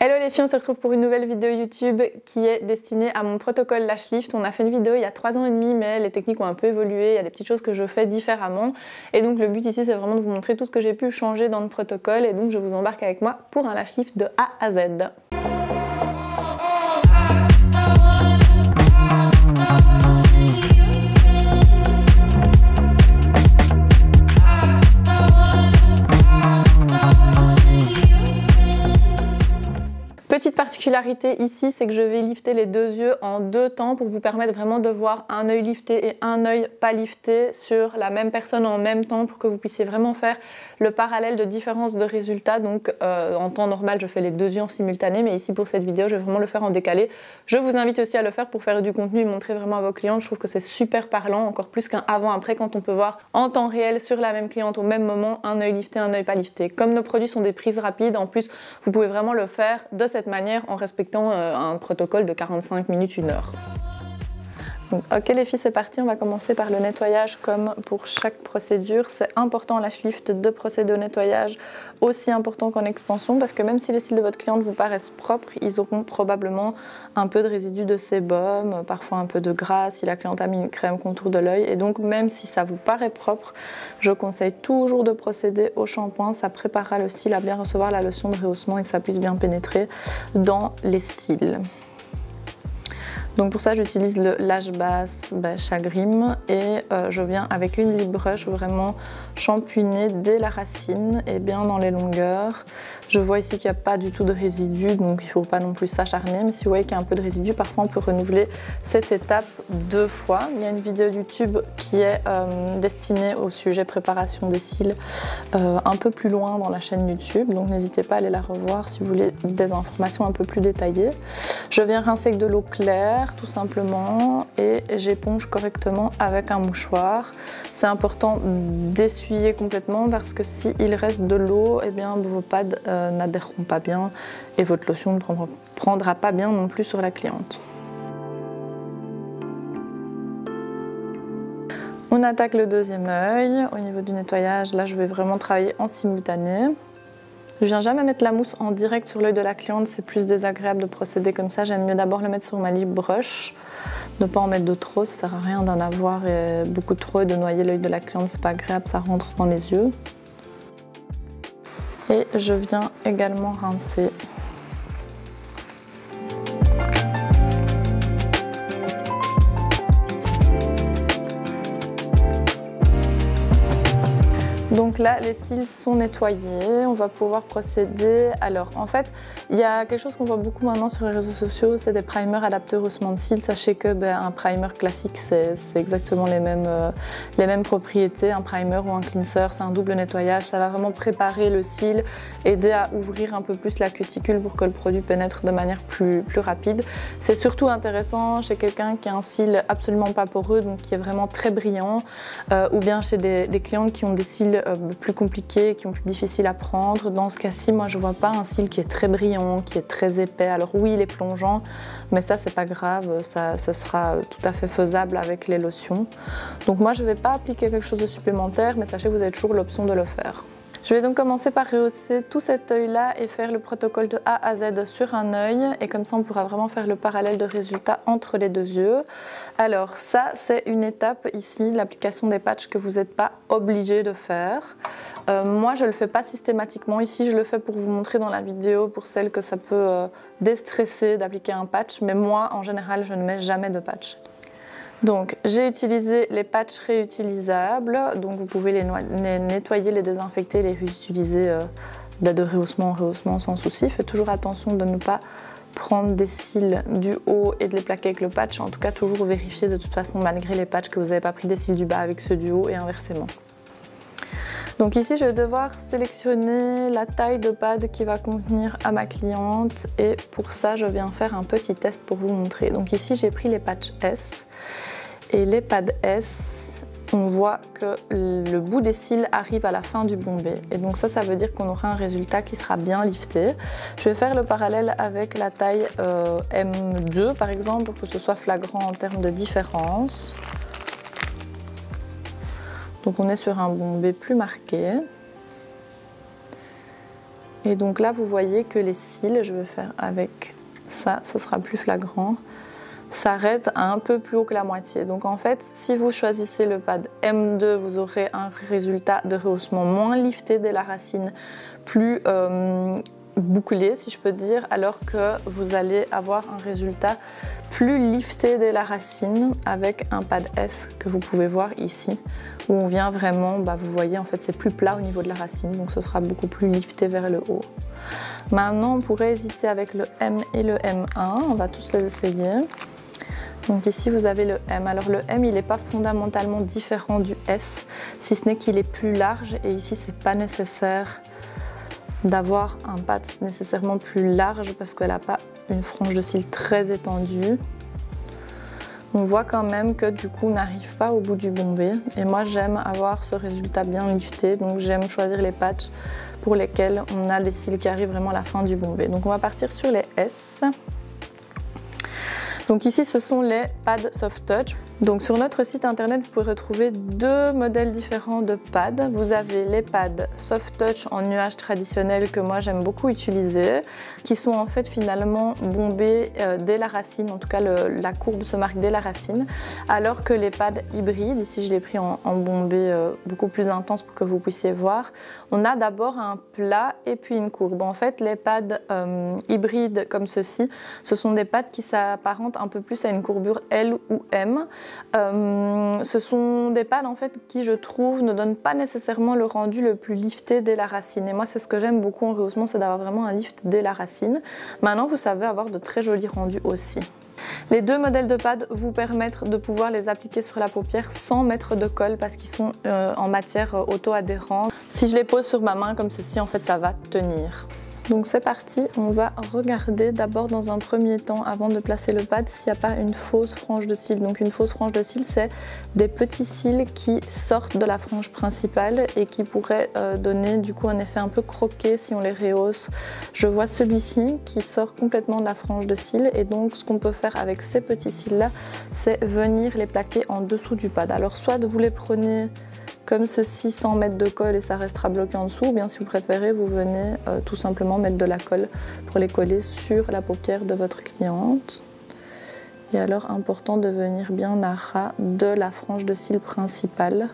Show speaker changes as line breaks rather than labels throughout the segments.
Hello les filles, on se retrouve pour une nouvelle vidéo YouTube qui est destinée à mon protocole lash lift. On a fait une vidéo il y a 3 ans et demi, mais les techniques ont un peu évolué, il y a des petites choses que je fais différemment. Et donc le but ici c'est vraiment de vous montrer tout ce que j'ai pu changer dans le protocole, et donc je vous embarque avec moi pour un lash lift de A à Z. Petite particularité ici, c'est que je vais lifter les deux yeux en 2 temps pour vous permettre vraiment de voir un œil lifté et un œil pas lifté sur la même personne en même temps, pour que vous puissiez vraiment faire le parallèle de différence de résultats. Donc en temps normal, je fais les 2 yeux en simultané, mais ici pour cette vidéo, je vais vraiment le faire en décalé. Je vous invite aussi à le faire pour faire du contenu et montrer vraiment à vos clientes. Je trouve que c'est super parlant, encore plus qu'un avant-après, quand on peut voir en temps réel sur la même cliente au même moment un œil lifté, un œil pas lifté. Comme nos produits sont des prises rapides, en plus, vous pouvez vraiment le faire de cette manière en respectant un protocole de 45 minutes, 1 heure. Donc, ok les filles, c'est parti, on va commencer par le nettoyage comme pour chaque procédure. C'est important en lash lift de procéder au nettoyage aussi important qu'en extension, parce que même si les cils de votre cliente vous paraissent propres, ils auront probablement un peu de résidus de sébum, parfois un peu de gras si la cliente a mis une crème contour de l'œil, et donc même si ça vous paraît propre, je conseille toujours de procéder au shampoing. Ça préparera le cil à bien recevoir la lotion de rehaussement et que ça puisse bien pénétrer dans les cils. Donc pour ça, j'utilise le Lash Base Chagrim et je viens avec une lip brush vraiment shampouiner dès la racine et bien dans les longueurs. Je vois ici qu'il n'y a pas du tout de résidus, donc il ne faut pas non plus s'acharner, mais si vous voyez qu'il y a un peu de résidus, parfois on peut renouveler cette étape 2 fois. Il y a une vidéo YouTube qui est destinée au sujet préparation des cils un peu plus loin dans la chaîne YouTube, donc n'hésitez pas à aller la revoir si vous voulez des informations un peu plus détaillées. Je viens rincer avec de l'eau claire tout simplement et j'éponge correctement avec un mouchoir. C'est important d'essuyer complètement parce que s'il reste de l'eau, eh bien vos pads n'adhéreront pas bien et votre lotion ne prendra pas bien non plus sur la cliente. On attaque le deuxième œil. Au niveau du nettoyage, là je vais vraiment travailler en simultané. Je viens jamais mettre la mousse en direct sur l'œil de la cliente, c'est plus désagréable de procéder comme ça. J'aime mieux d'abord le mettre sur ma lip brush, ne pas en mettre de trop, ça sert à rien d'en avoir beaucoup trop et de noyer l'œil de la cliente, c'est pas agréable, ça rentre dans les yeux. Et je viens également rincer. Donc là, les cils sont nettoyés, on va pouvoir procéder. Alors en fait, il y a quelque chose qu'on voit beaucoup maintenant sur les réseaux sociaux, c'est des primers adaptés au rehaussement de cils. Sachez que un primer classique, c'est exactement les mêmes propriétés. Un primer ou un cleanser, c'est un double nettoyage, ça va vraiment préparer le cil, aider à ouvrir un peu plus la cuticule pour que le produit pénètre de manière plus rapide. C'est surtout intéressant chez quelqu'un qui a un cil absolument pas poreux, donc qui est vraiment très brillant, ou bien chez des clientes qui ont des cils plus compliqués, qui sont plus difficiles à prendre. Dans ce cas-ci, moi je vois pas un cil qui est très brillant, qui est très épais. Alors oui, il est plongeant, mais ça c'est pas grave, ça sera tout à fait faisable avec les lotions. Donc moi je vais pas appliquer quelque chose de supplémentaire, mais sachez que vous avez toujours l'option de le faire. Je vais donc commencer par rehausser tout cet œil-là et faire le protocole de A à Z sur un œil, et comme ça on pourra vraiment faire le parallèle de résultats entre les 2 yeux. Alors ça c'est une étape ici, l'application des patchs, que vous n'êtes pas obligé de faire. Moi je ne le fais pas systématiquement, ici je le fais pour vous montrer dans la vidéo, pour celles que ça peut déstresser d'appliquer un patch, mais moi en général je ne mets jamais de patch. Donc j'ai utilisé les patchs réutilisables, donc vous pouvez les nettoyer, les désinfecter, les réutiliser de rehaussement en rehaussement sans souci. Faites toujours attention de ne pas prendre des cils du haut et de les plaquer avec le patch. En tout cas, toujours vérifier de toute façon, malgré les patchs, que vous n'avez pas pris des cils du bas avec ceux du haut et inversement. Donc ici, je vais devoir sélectionner la taille de pad qui va convenir à ma cliente, et pour ça, je viens faire un petit test pour vous montrer. Donc ici, j'ai pris les patchs S, et les pads S, on voit que le bout des cils arrive à la fin du bombé. Et donc ça veut dire qu'on aura un résultat qui sera bien lifté. Je vais faire le parallèle avec la taille M2 par exemple, pour que ce soit flagrant en termes de différence. Donc on est sur un bombé plus marqué. Et donc là, vous voyez que les cils, je vais faire avec ça, ça sera plus flagrant, s'arrêtent à un peu plus haut que la moitié. Donc en fait, si vous choisissez le pad M2, vous aurez un résultat de rehaussement moins lifté dès la racine, plus bouclé si je peux dire, alors que vous allez avoir un résultat plus lifté dès la racine avec un pad S que vous pouvez voir ici, où on vient vraiment, vous voyez en fait c'est plus plat au niveau de la racine, donc ce sera beaucoup plus lifté vers le haut. Maintenant on pourrait hésiter avec le M et le M1, on va tous les essayer. Donc ici vous avez le M. Alors le M il n'est pas fondamentalement différent du S, si ce n'est qu'il est plus large et ici c'est pas nécessaire d'avoir un pad nécessairement plus large parce qu'elle n'a pas une frange de cils très étendue. On voit quand même que du coup on n'arrive pas au bout du bombé et moi j'aime avoir ce résultat bien lifté, donc j'aime choisir les patchs pour lesquels on a les cils qui arrivent vraiment à la fin du bombé. Donc on va partir sur les S. Donc ici ce sont les pads Soft Touch. Donc sur notre site internet vous pouvez retrouver deux modèles différents de pads. Vous avez les pads Soft Touch en nuage traditionnel que moi j'aime beaucoup utiliser, qui sont en fait finalement bombés dès la racine, en tout cas la courbe se marque dès la racine, alors que les pads hybrides, ici je l'ai pris en bombé beaucoup plus intense pour que vous puissiez voir, on a d'abord un plat et puis une courbe. En fait les pads hybrides comme ceci, ce sont des pads qui s'apparentent un peu plus à une courbure L ou M. Ce sont des pads en fait qui je trouve ne donnent pas nécessairement le rendu le plus lifté dès la racine, et moi c'est ce que j'aime beaucoup en rehaussement, c'est d'avoir vraiment un lift dès la racine. Maintenant vous savez avoir de très jolis rendus aussi. Les deux modèles de pads vous permettent de pouvoir les appliquer sur la paupière sans mettre de colle parce qu'ils sont en matière auto-adhérente. Si je les pose sur ma main comme ceci, en fait ça va tenir. Donc c'est parti, on va regarder d'abord dans un premier temps, avant de placer le pad, s'il n'y a pas une fausse frange de cils. Donc une fausse frange de cils, c'est des petits cils qui sortent de la frange principale et qui pourraient donner du coup un effet un peu croqué si on les rehausse. Je vois celui-ci qui sort complètement de la frange de cils, et donc ce qu'on peut faire avec ces petits cils là, c'est venir les plaquer en dessous du pad. Alors soit vous les prenez comme ceci sans mettre de colle et ça restera bloqué en dessous, ou bien si vous préférez vous venez tout simplement mettre de la colle pour les coller sur la paupière de votre cliente. Et alors important de venir bien à ras de la frange de cils principale.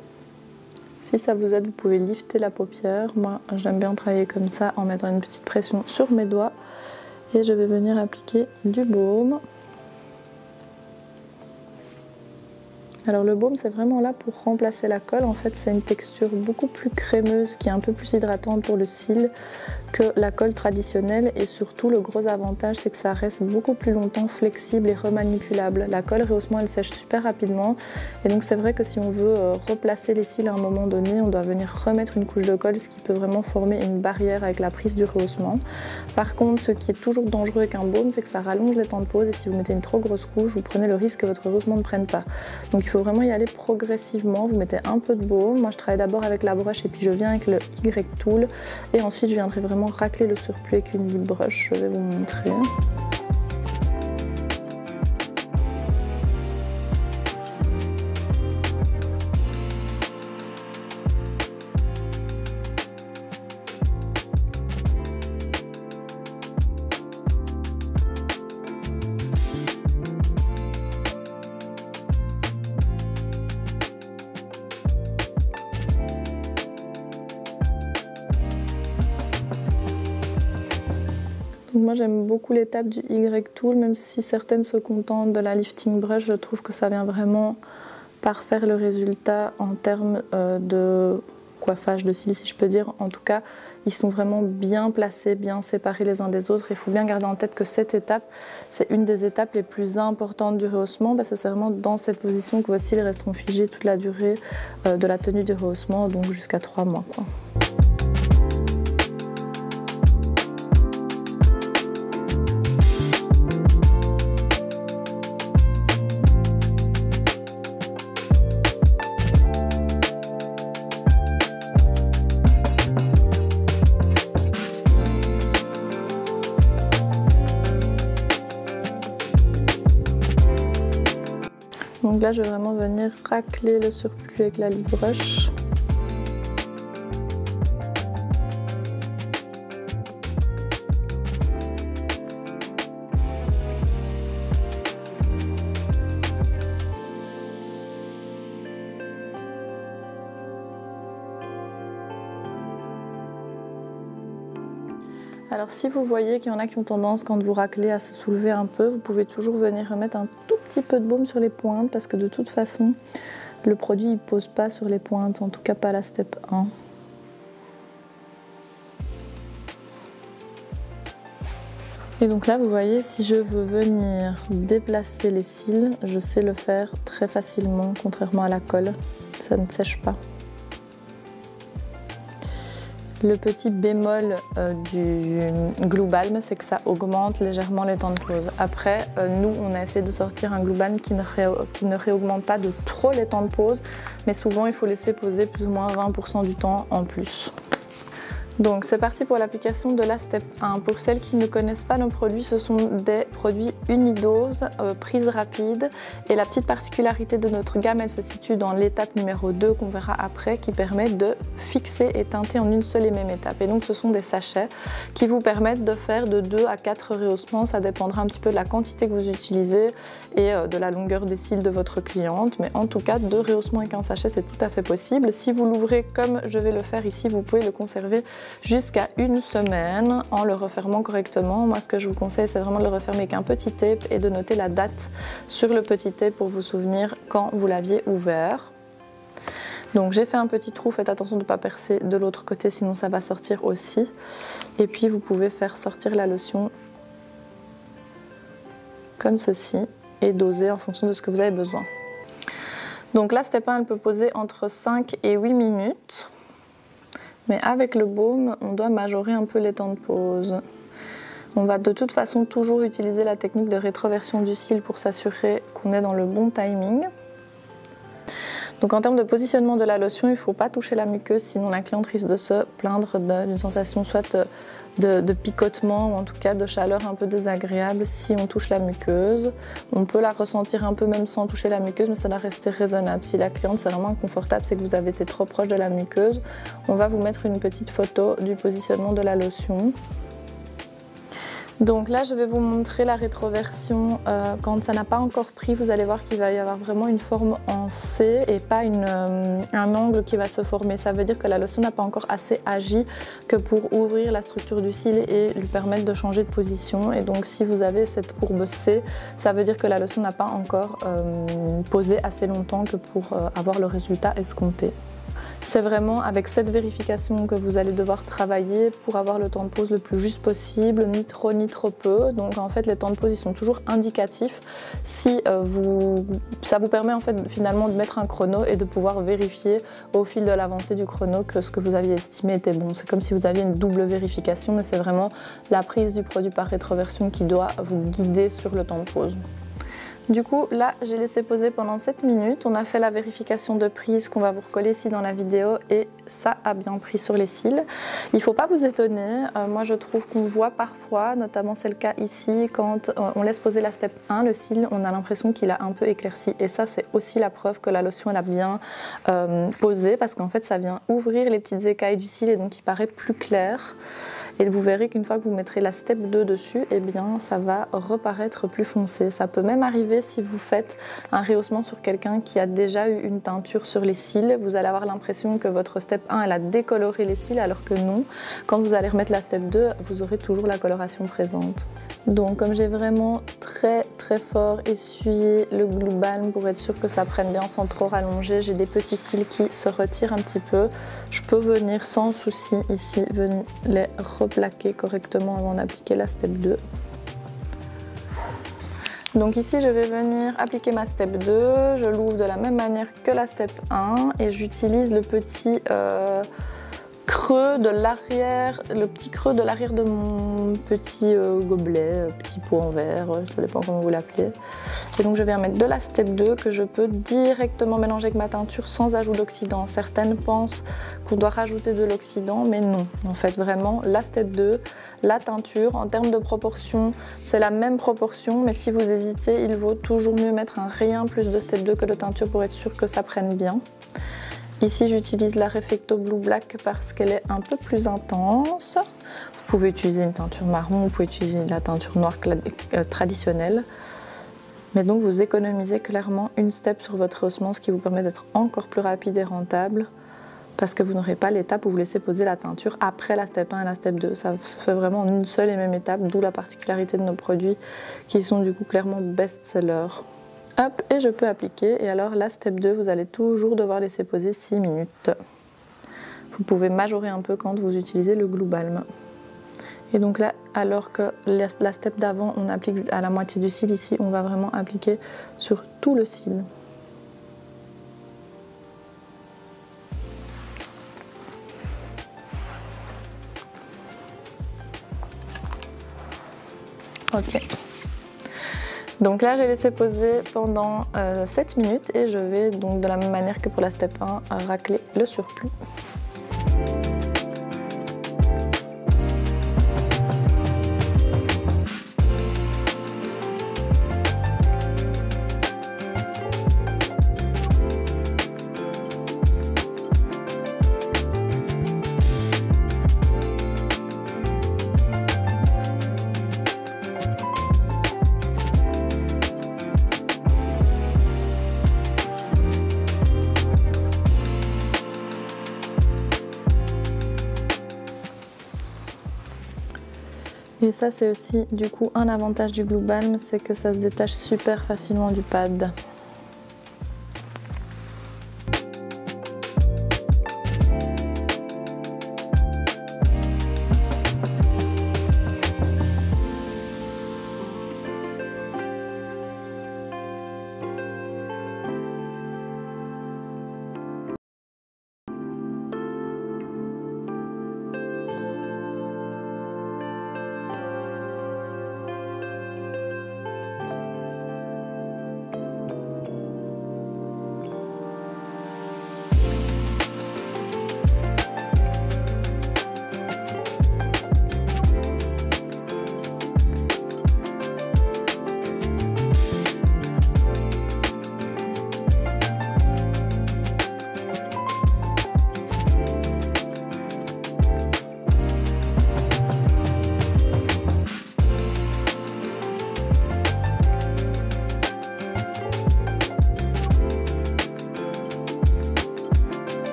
Si ça vous aide, vous pouvez lifter la paupière. Moi j'aime bien travailler comme ça en mettant une petite pression sur mes doigts, et je vais venir appliquer du baume. Alors le baume c'est vraiment là pour remplacer la colle, en fait c'est une texture beaucoup plus crémeuse qui est un peu plus hydratante pour le cil que la colle traditionnelle, et surtout le gros avantage c'est que ça reste beaucoup plus longtemps flexible et remanipulable. La colle rehaussement elle sèche super rapidement, et donc c'est vrai que si on veut replacer les cils à un moment donné, on doit venir remettre une couche de colle, ce qui peut vraiment former une barrière avec la prise du rehaussement. Par contre ce qui est toujours dangereux avec un baume c'est que ça rallonge les temps de pose, et si vous mettez une trop grosse couche vous prenez le risque que votre rehaussement ne prenne pas. Donc il faut vraiment y aller progressivement, vous mettez un peu de baume. Moi je travaille d'abord avec la broche et puis je viens avec le Y-Tool, et ensuite je viendrai vraiment racler le surplus avec une lip brush, je vais vous montrer. Moi j'aime beaucoup l'étape du Y-Tool, même si certaines se contentent de la lifting brush, je trouve que ça vient vraiment parfaire le résultat en termes de coiffage de cils, si je peux dire. En tout cas, ils sont vraiment bien placés, bien séparés les uns des autres. Il faut bien garder en tête que cette étape, c'est une des étapes les plus importantes du rehaussement, parce que c'est vraiment dans cette position que vos cils resteront figés toute la durée de la tenue du rehaussement, donc jusqu'à 3 mois, quoi. Donc là je vais vraiment venir racler le surplus avec la lip brush. Alors si vous voyez qu'il y en a qui ont tendance quand vous raclez à se soulever un peu, vous pouvez toujours venir remettre un tout petit peu de baume sur les pointes parce que de toute façon le produit ne pose pas sur les pointes, en tout cas pas la step 1. Et donc là vous voyez, si je veux venir déplacer les cils, je sais le faire très facilement, contrairement à la colle, ça ne sèche pas. Le petit bémol du Glue Balm, c'est que ça augmente légèrement les temps de pose. Après, nous, on a essayé de sortir un Glue Balm qui ne réaugmente pas de trop les temps de pose, mais souvent, il faut laisser poser plus ou moins 20% du temps en plus. Donc c'est parti pour l'application de la step 1. Pour celles qui ne connaissent pas nos produits, ce sont des produits unidose, prise rapide. Et la petite particularité de notre gamme, elle se situe dans l'étape numéro 2 qu'on verra après, qui permet de fixer et teinter en une seule et même étape. Et donc ce sont des sachets qui vous permettent de faire de 2 à 4 rehaussements. Ça dépendra un petit peu de la quantité que vous utilisez et de la longueur des cils de votre cliente. Mais en tout cas, 2 rehaussements avec un sachet, c'est tout à fait possible. Si vous l'ouvrez comme je vais le faire ici, vous pouvez le conserver jusqu'à une semaine en le refermant correctement. Moi, ce que je vous conseille, c'est vraiment de le refermer avec un petit tape et de noter la date sur le petit tape pour vous souvenir quand vous l'aviez ouvert. Donc j'ai fait un petit trou, faites attention de ne pas percer de l'autre côté, sinon ça va sortir aussi. Et puis vous pouvez faire sortir la lotion comme ceci et doser en fonction de ce que vous avez besoin. Donc la step 1, elle peut poser entre 5 et 8 minutes. Mais avec le baume, on doit majorer un peu les temps de pose. On va de toute façon toujours utiliser la technique de rétroversion du cil pour s'assurer qu'on est dans le bon timing. Donc en termes de positionnement de la lotion, il ne faut pas toucher la muqueuse, sinon la cliente risque de se plaindre d'une sensation soit de picotement ou en tout cas de chaleur un peu désagréable si on touche la muqueuse. On peut la ressentir un peu même sans toucher la muqueuse, mais ça doit rester raisonnable. Si la cliente c'est vraiment inconfortable, c'est que vous avez été trop proche de la muqueuse. On va vous mettre une petite photo du positionnement de la lotion. Donc là, je vais vous montrer la rétroversion quand ça n'a pas encore pris. Vous allez voir qu'il va y avoir vraiment une forme en C et pas un angle qui va se former. Ça veut dire que la lotion n'a pas encore assez agi que pour ouvrir la structure du cil et lui permettre de changer de position. Et donc si vous avez cette courbe C, ça veut dire que la lotion n'a pas encore posé assez longtemps que pour avoir le résultat escompté. C'est vraiment avec cette vérification que vous allez devoir travailler pour avoir le temps de pose le plus juste possible, ni trop peu. Donc en fait les temps de pose ils sont toujours indicatifs. Si ça vous permet en fait finalement de mettre un chrono et de pouvoir vérifier au fil de l'avancée du chrono que ce que vous aviez estimé était bon. C'est comme si vous aviez une double vérification, mais c'est vraiment la prise du produit par rétroversion qui doit vous guider sur le temps de pose. Du coup, là, j'ai laissé poser pendant 7 minutes. On a fait la vérification de prise qu'on va vous recoller ici dans la vidéo et ça a bien pris sur les cils. Il ne faut pas vous étonner. Moi, je trouve qu'on voit parfois, notamment c'est le cas ici, quand on laisse poser la step 1, le cil, on a l'impression qu'il a un peu éclairci. Et ça, c'est aussi la preuve que la lotion, elle a bien posé parce qu'en fait, ça vient ouvrir les petites écailles du cil et donc il paraît plus clair. Et vous verrez qu'une fois que vous mettrez la step 2 dessus, eh bien, ça va reparaître plus foncé. Ça peut même arriver si vous faites un rehaussement sur quelqu'un qui a déjà eu une teinture sur les cils. Vous allez avoir l'impression que votre step 1, elle a décoloré les cils, alors que non. Quand vous allez remettre la step 2, vous aurez toujours la coloration présente. Donc, comme j'ai vraiment très fort essuyé le Glue Balm pour être sûr que ça prenne bien sans trop rallonger, j'ai des petits cils qui se retirent un petit peu. Je peux venir sans souci ici, venir les replaquer correctement avant d'appliquer la step 2. Donc ici je vais venir appliquer ma step 2, je l'ouvre de la même manière que la step 1 et j'utilise le petit creux de l'arrière, le petit creux de l'arrière de mon petit gobelet, petit pot en verre, ça dépend comment vous l'appelez. Et donc je vais mettre de la step 2 que je peux directement mélanger avec ma teinture sans ajout d'oxydant. Certaines pensent qu'on doit rajouter de l'oxydant, mais non. En fait vraiment la step 2, la teinture, en termes de proportion, c'est la même proportion, mais si vous hésitez, il vaut toujours mieux mettre un rayon plus de step 2 que de teinture pour être sûr que ça prenne bien. Ici, j'utilise la Reflecto Blue Black parce qu'elle est un peu plus intense. Vous pouvez utiliser une teinture marron, vous pouvez utiliser la teinture noire traditionnelle. Mais donc, vous économisez clairement une step sur votre rehaussement, ce qui vous permet d'être encore plus rapide et rentable parce que vous n'aurez pas l'étape où vous laissez poser la teinture après la step 1 et la step 2. Ça se fait vraiment en une seule et même étape, d'où la particularité de nos produits qui sont du coup clairement best-sellers. Hop, et je peux appliquer. Et alors la step 2, vous allez toujours devoir laisser poser 6 minutes. Vous pouvez majorer un peu quand vous utilisez le Glue Balm. Et donc là, alors que la step d'avant, on applique à la moitié du cil, ici, on va vraiment appliquer sur tout le cil. Ok. Donc là, j'ai laissé poser pendant 7 minutes et je vais donc de la même manière que pour la step 1 racler le surplus. Et ça, c'est aussi du coup un avantage du Glue Balm, c'est que ça se détache super facilement du pad.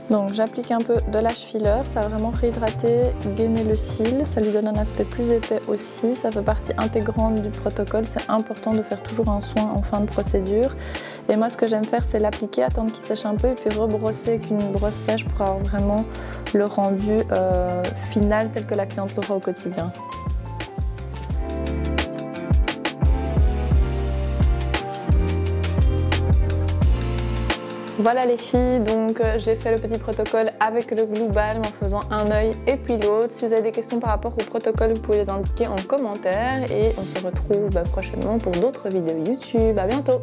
Donc j'applique un peu de lash filler, ça va vraiment réhydrater, gainer le cil, ça lui donne un aspect plus épais aussi, ça fait partie intégrante du protocole, c'est important de faire toujours un soin en fin de procédure. Et moi ce que j'aime faire c'est l'appliquer, attendre qu'il sèche un peu et puis rebrosser avec une brosse sèche pour avoir vraiment le rendu final tel que la cliente l'aura au quotidien. Voilà les filles, donc j'ai fait le petit protocole avec le Glue Balm en faisant un œil et puis l'autre. Si vous avez des questions par rapport au protocole, vous pouvez les indiquer en commentaire et on se retrouve prochainement pour d'autres vidéos YouTube. À bientôt!